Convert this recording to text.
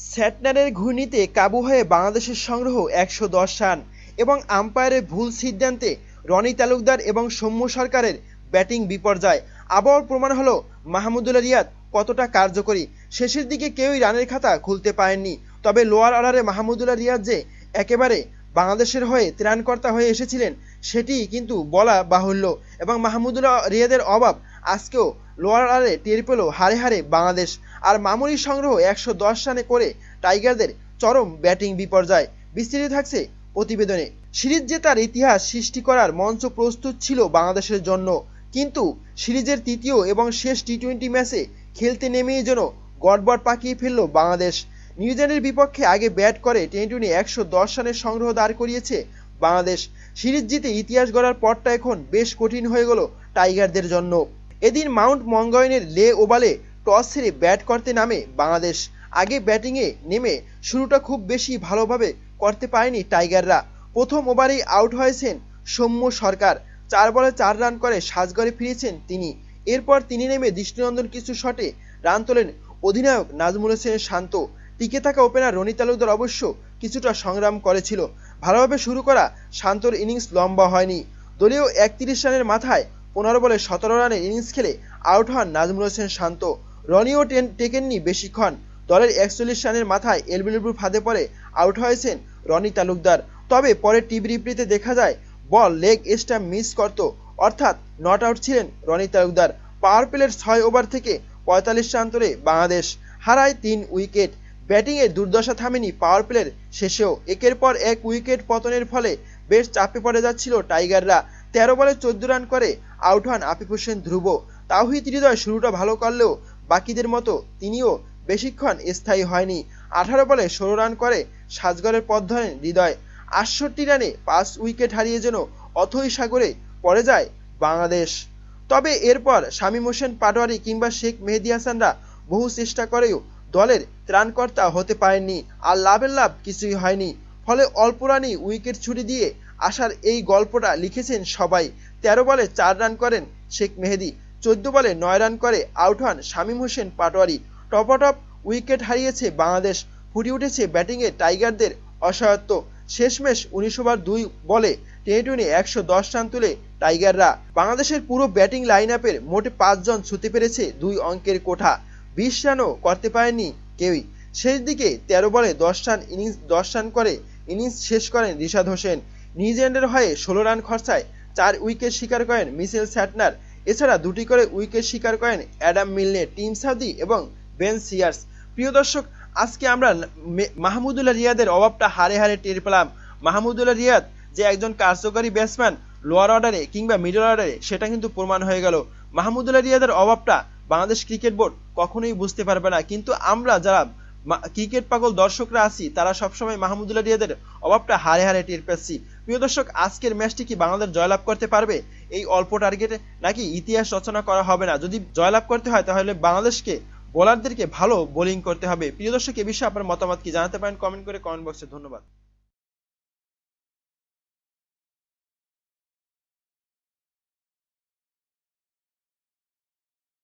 স্যাটনারের ঘূর্ণিতে কাবু হয়ে বাংলাদেশের সংগ্রহ ১১০ রান এবং আম্পায়ারের ভুল সিদ্ধান্তে রনি তালুকদার এবং সৌম্য সরকারের ব্যাটিং বিপর্যয় আবারও প্রমাণ হলো মাহমুদুল্লাহ রিয়াদ কতটা কার্যকরী। শেষের দিকে কেউই রানের খাতা খুলতে পারেননি, তবে লোয়ার অর্ডারে মাহমুদুল্লাহ রিয়াদ যে একেবারে বাংলাদেশের হয়ে ত্রাণকর্তা হয়ে এসেছিলেন সেটি কিন্তু বলা বাহুল্য, এবং মাহমুদুল্লাহ রিয়াদের অভাব আজকেও লোয়ার অর্ডারে টের পেল হারে হারে বাংলাদেশ। আর মামুনির সংগ্রহ ১১০ রানে করে টাইগারদের চরম ব্যাটিং বিপর্যয়। বিস্তৃত থাকছে প্রতিবেদনে। সিরিজ জেতার ইতিহাস সৃষ্টি করার মঞ্চ প্রস্তুত ছিল বাংলাদেশের জন্য, কিন্তু সিরিজের তৃতীয় এবং শেষ টি-20 ম্যাচে খেলতে নেমেই যেন গড়বড় পাকিয়ে ফেলল বাংলাদেশ। নিউজিল্যান্ডের বিপক্ষে আগে ব্যাট করে টি-20 ১১০ রানের সংগ্রহ দাঁড় করিয়েছে বাংলাদেশ। সিরিজ জিতে ইতিহাস গড়ার পথটা এখন বেশ কঠিন হয়ে গেল টাইগারদের জন্য। এদিন মাউন্ট মঙ্গাইনের লে ওভালে টস হেরে ব্যাট করতে নামে বাংলাদেশ। আগে ব্যাটিংয়ে নেমে শুরুটা খুব বেশি ভালোভাবে করতে পারেনি টাইগাররা। প্রথম ওভারেই আউট হয়েছেন সৌম্য সরকার। ৪ বলে ৪ রান করে সাজঘরে ফিরেছেন তিনি। এরপর তিনি নেমে দৃষ্টিনন্দন কিছু শটে রান তোলেন অধিনায়ক নাজমুল হোসেন শান্ত। টিকে থাকা ওপেনার রনি তালুকদার অবশ্য কিছুটা সংগ্রাম করেছিল। ভালোভাবে শুরু করা শান্তর ইনিংস লম্বা হয়নি। দলীয় ৩১ রানের মাথায় ১৫ বলে ১৭ রানের ইনিংস খেলে আউট হন নাজমুল হোসেন শান্ত। রনিও টেকেননি বেশিক্ষণ। দলের ৪১ রানের মাথায় এলবিডব্লিউর ফাঁদে পড়ে আউট হয়েছেন রনি তালুকদার। তবে পরে টিভি রিপ্লেতে দেখা যায় বল লেগ স্টাম্প মিস করত, অর্থাৎ নট আউট ছিলেন রনি তালুকদার। পাওয়ার প্লের ৬ ওভার থেকে ৪৫ রান তোলে বাংলাদেশ, হারায় ৩ উইকেট। ব্যাটিংয়ে দুর্দশা থামেনি পাওয়ার প্লের শেষেও। একের পর এক উইকেট পতনের ফলে বেশ চাপে পড়ে যাচ্ছিল টাইগাররা। ১৩ বলে ১৪ রান করে আউট হন আফিফ হোসেন ধ্রুব। তাওহিদ হৃদয় শুরুটা ভালো করলেও বাকিদের মতো তিনিও বেশিক্ষণ স্থায়ী হয়নি। ১৮ বলে ১৬ রান করে সাজঘরের পথ ধরেন হৃদয়। ৬৮ রানে ৫ উইকেট হারিয়ে যেন অথৈ সাগরে পড়ে যায় বাংলাদেশ। তবে এরপর শামীম হোসেন পাটোয়ারি কিংবা শেখ মেহেদী হাসানরা বহু চেষ্টা করেও দলের ত্রাণকর্তা হতে পারেননি। আর লাভের লাভ কিছুই হয়নি। ফলে অল্প রানেই উইকেট ছুটি দিয়ে আসার এই গল্পটা লিখেছেন সবাই। ১৩ বলে ৪ রান করেন শেখ মেহেদী। ১৪ বলে ৯ রান করে আউট হন শামীম হোসেন পাটোয়ারি। টপাটপ উইকেট হারিয়েছে বাংলাদেশ। ফুটে উঠেছে ব্যাটিংয়ে টাইগারদের অসহায়ত্ব। শেষমেশ ১৯ ওভার ২ বলে টি-20 ১১০ রান তুলে টাইগাররা। বাংলাদেশের পুরো ব্যাটিং লাইন আপের মোটে ৫ জন ছুঁতে পেরেছে ২ অঙ্কের কোঠা। ২০ রানও করতে পারেনি কেউই। শেষ দিকে ১৩ বলে ১০ রান করে ইনিংস শেষ করেন রিশাদ হোসেন। নিউজিল্যান্ডের হয়ে ১৬ রান খরচায় ৪ উইকেট শিকার করেন মিচেল স্যাটনার। এছাড়া ২টি করে উইকেট শিকার করেন অ্যাডাম মিলনে, টিম সাউদি এবং বেন সিয়ার্স। প্রিয় দর্শক, আজকে আমরা মাহমুদুল্লাহ রিয়াদের অভাবটা হারে হারে টের পেলাম। মাহমুদুল্লাহ রিয়াদ যে একজন কার্যকরী ব্যাটসম্যান লোয়ার অর্ডারে কিংবা মিডল অর্ডারে, সেটা কিন্তু প্রমাণ হয়ে গেল। মাহমুদুল্লাহ রিয়াদের অভাবটা বাংলাদেশ ক্রিকেট বোর্ড কখনোই বুঝতে পারবে না, কিন্তু আমরা যারা ক্রিকেট পাগল দর্শকরা আছি তারা সবসময় মাহমুদুল্লাহ রিয়াদের অভাবটা হারে হারে টের পাচ্ছি। প্রিয় দর্শক, আজকের ম্যাচটি কি বাংলাদেশ জয়লাভ করতে পারবে এই অল্প টার্গেটে, নাকি ইতিহাস রচনা করা হবে না? যদি জয়লাভ করতে হয় তাহলে বাংলাদেশকে বোলারদেরকে ভালো বোলিং করতে হবে। প্রিয় দর্শক, এ বিষয়ে আপনার মতামত কি জানাতে পারেন কমেন্ট করে কমেন্ট বক্সে। ধন্যবাদ।